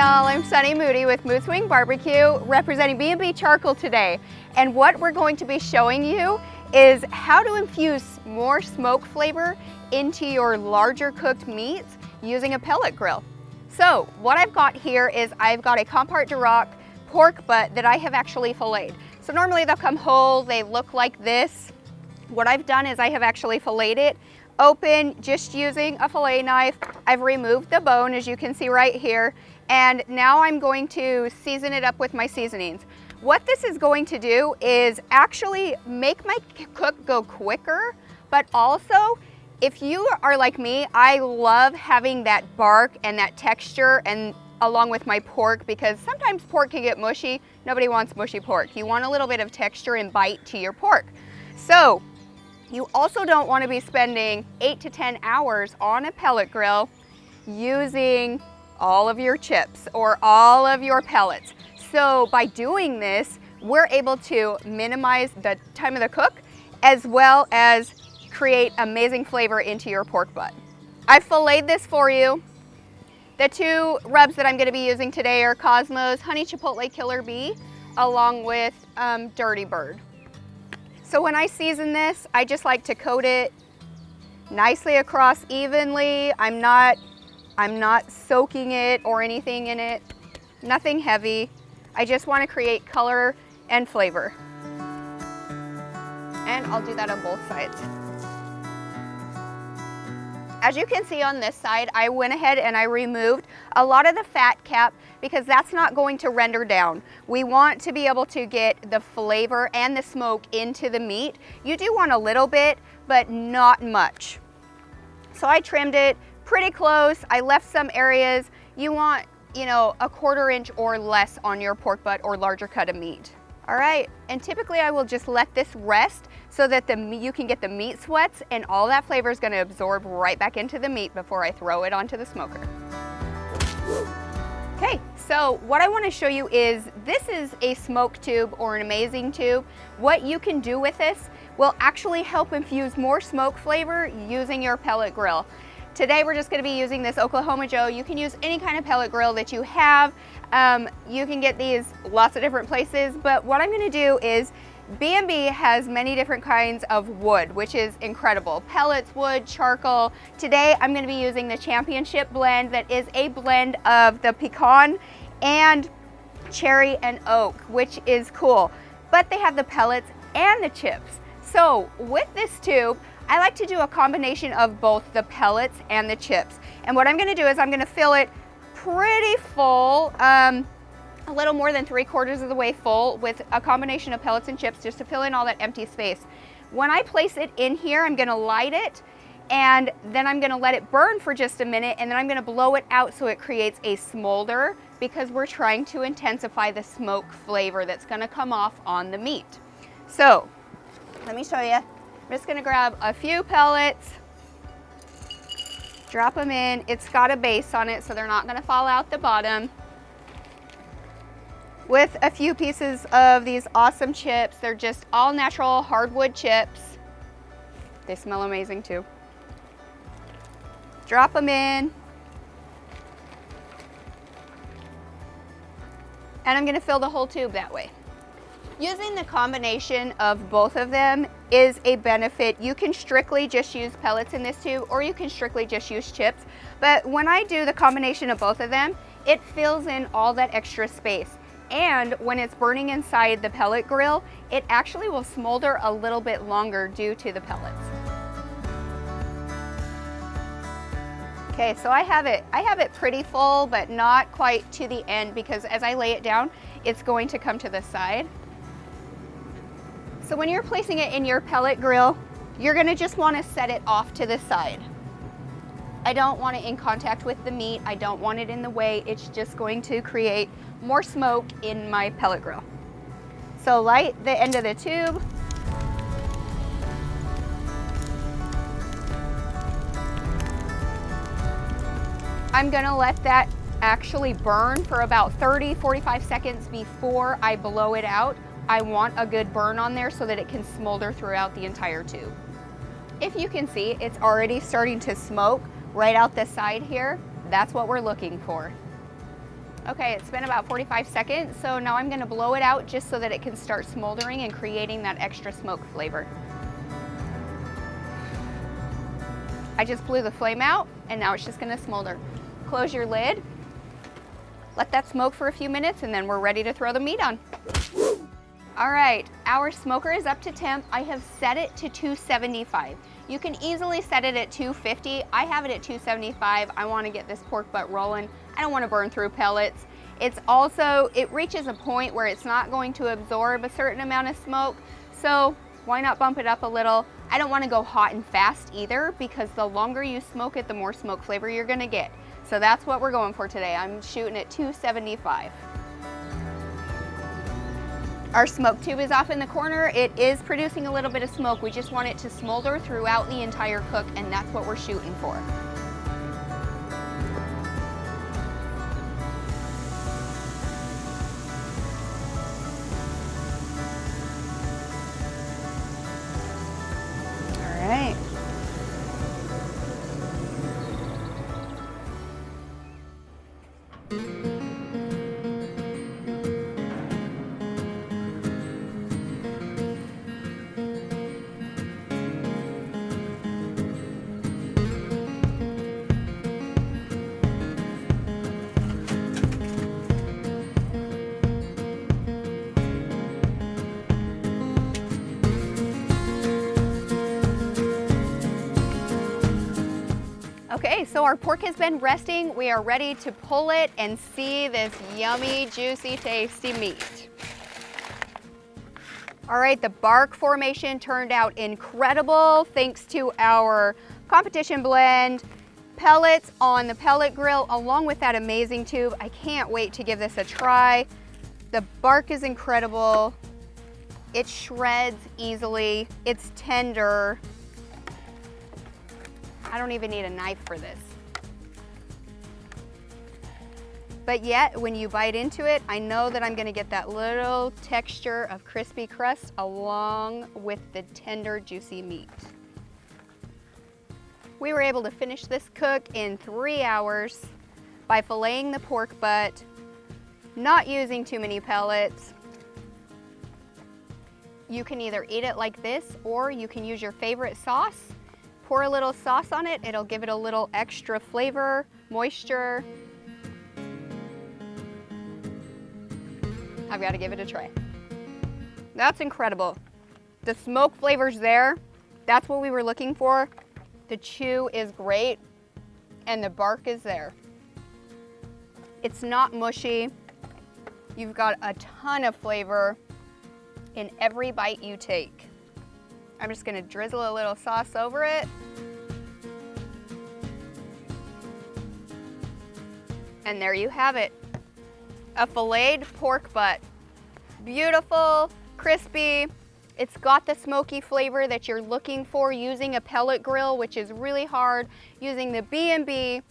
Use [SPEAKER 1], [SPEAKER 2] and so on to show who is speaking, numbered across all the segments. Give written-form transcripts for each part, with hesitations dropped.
[SPEAKER 1] y'all, I'm Sunny Moody with Moodswing Barbecue, representing B&B Charcoal today. And what we're going to be showing you is how to infuse more smoke flavor into your larger cooked meats using a pellet grill. So what I've got here is I've got a Compart de Rock pork butt that I have actually filleted. So normally they'll come whole, they look like this. What I've done is I have actually filleted it open just using a fillet knife. I've removed the bone, as you can see right here, and now I'm going to season it up with my seasonings. What this is going to do is actually make my cook go quicker, but also if you are like me, I love having that bark and that texture and along with my pork, because sometimes pork can get mushy. Nobody wants mushy pork. You want a little bit of texture and bite to your pork. So you also don't want to be spending 8 to 10 hours on a pellet grill using all of your chips or all of your pellets. So by doing this, we're able to minimize the time of the cook as well as create amazing flavor into your pork butt. I've filleted this for you. The two rubs that I'm going to be using today are Kosmo's Honey Chipotle Killer Bee along with Dirty Bird. So when I season this, I just like to coat it nicely across evenly. I'm not soaking it or anything in it, nothing heavy. I just want to create color and flavor. And I'll do that on both sides. As you can see on this side, I went ahead and I removed a lot of the fat cap because that's not going to render down. We want to be able to get the flavor and the smoke into the meat. You do want a little bit, but not much. So I trimmed it pretty close. I left some areas. You want, you know, a 1/4 inch or less on your pork butt or larger cut of meat. All right, and typically I will just let this rest so that you can get the meat sweats and all that flavor is going to absorb right back into the meat before I throw it onto the smoker. Okay, so what I want to show you is this is a smoke tube or an amazing tube. What you can do with this will actually help infuse more smoke flavor using your pellet grill. Today we're just going to be using this Oklahoma Joe. You can use any kind of pellet grill that you have. You can get these lots of different places, but what I'm going to do is B&B has many different kinds of wood, which is incredible. Pellets, wood, charcoal. Today I'm going to be using the Championship blend that is a blend of the pecan and cherry and oak, which is cool. But they have the pellets and the chips. So with this tube, I like to do a combination of both the pellets and the chips. And what I'm going to do is I'm going to fill it pretty full, a little more than 3/4 of the way full with a combination of pellets and chips just to fill in all that empty space. When I place it in here, I'm going to light it and then I'm going to let it burn for just a minute and then I'm going to blow it out so it creates a smolder because we're trying to intensify the smoke flavor that's going to come off on the meat. So let me show you. I'm just going to grab a few pellets, drop them in. It's got a base on it so they're not going to fall out the bottom. With a few pieces of these awesome chips. They're just all natural hardwood chips. They smell amazing too. Drop them in. And I'm going to fill the whole tube that way. Using the combination of both of them is a benefit. You can strictly just use pellets in this tube or you can strictly just use chips. But when I do the combination of both of them, it fills in all that extra space. And when it's burning inside the pellet grill, it actually will smolder a little bit longer due to the pellets. Okay, so I have it pretty full, but not quite to the end because as I lay it down, it's going to come to the side. So when you're placing it in your pellet grill, you're gonna just wanna set it off to the side. I don't want it in contact with the meat. I don't want it in the way. It's just going to create more smoke in my pellet grill. So light the end of the tube. I'm gonna let that actually burn for about 30-45 seconds before I blow it out. I want a good burn on there so that it can smolder throughout the entire tube. If you can see, it's already starting to smoke right out the side here. That's what we're looking for. Okay, it's been about 45 seconds, so now I'm gonna blow it out just so that it can start smoldering and creating that extra smoke flavor. I just blew the flame out, and now it's just gonna smolder. Close your lid, let that smoke for a few minutes, and then we're ready to throw the meat on. All right, our smoker is up to temp. I have set it to 275. You can easily set it at 250. I have it at 275. I wanna get this pork butt rolling. I don't wanna burn through pellets. It reaches a point where it's not going to absorb a certain amount of smoke, so why not bump it up a little? I don't wanna go hot and fast either, because the longer you smoke it, the more smoke flavor you're gonna get. So that's what we're going for today. I'm shooting at 275. Our smoke tube is off in the corner. It is producing a little bit of smoke. We just want it to smolder throughout the entire cook, and that's what we're shooting for. All right. Okay, so our pork has been resting. We are ready to pull it and see this yummy, juicy, tasty meat. All right, the bark formation turned out incredible thanks to our competition blend, pellets on the pellet grill, along with that amazing tube. I can't wait to give this a try. The bark is incredible. It shreds easily. It's tender. I don't even need a knife for this. But yet, when you bite into it, I know that I'm gonna get that little texture of crispy crust along with the tender, juicy meat. We were able to finish this cook in 3 hours by filleting the pork butt, not using too many pellets. You can either eat it like this, or you can use your favorite sauce. Pour a little sauce on it, it'll give it a little extra flavor, moisture. I've got to give it a try. That's incredible. The smoke flavor's there. That's what we were looking for. The chew is great, and the bark is there. It's not mushy. You've got a ton of flavor in every bite you take. I'm just gonna drizzle a little sauce over it. And there you have it. A filleted pork butt. Beautiful, crispy. It's got the smoky flavor that you're looking for using a pellet grill, which is really hard. Using the B&B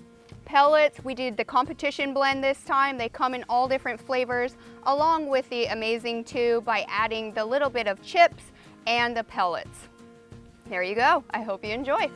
[SPEAKER 1] pellets, we did the competition blend this time. They come in all different flavors, along with the amazing tube by adding the little bit of chips and the pellets. There you go. I hope you enjoy.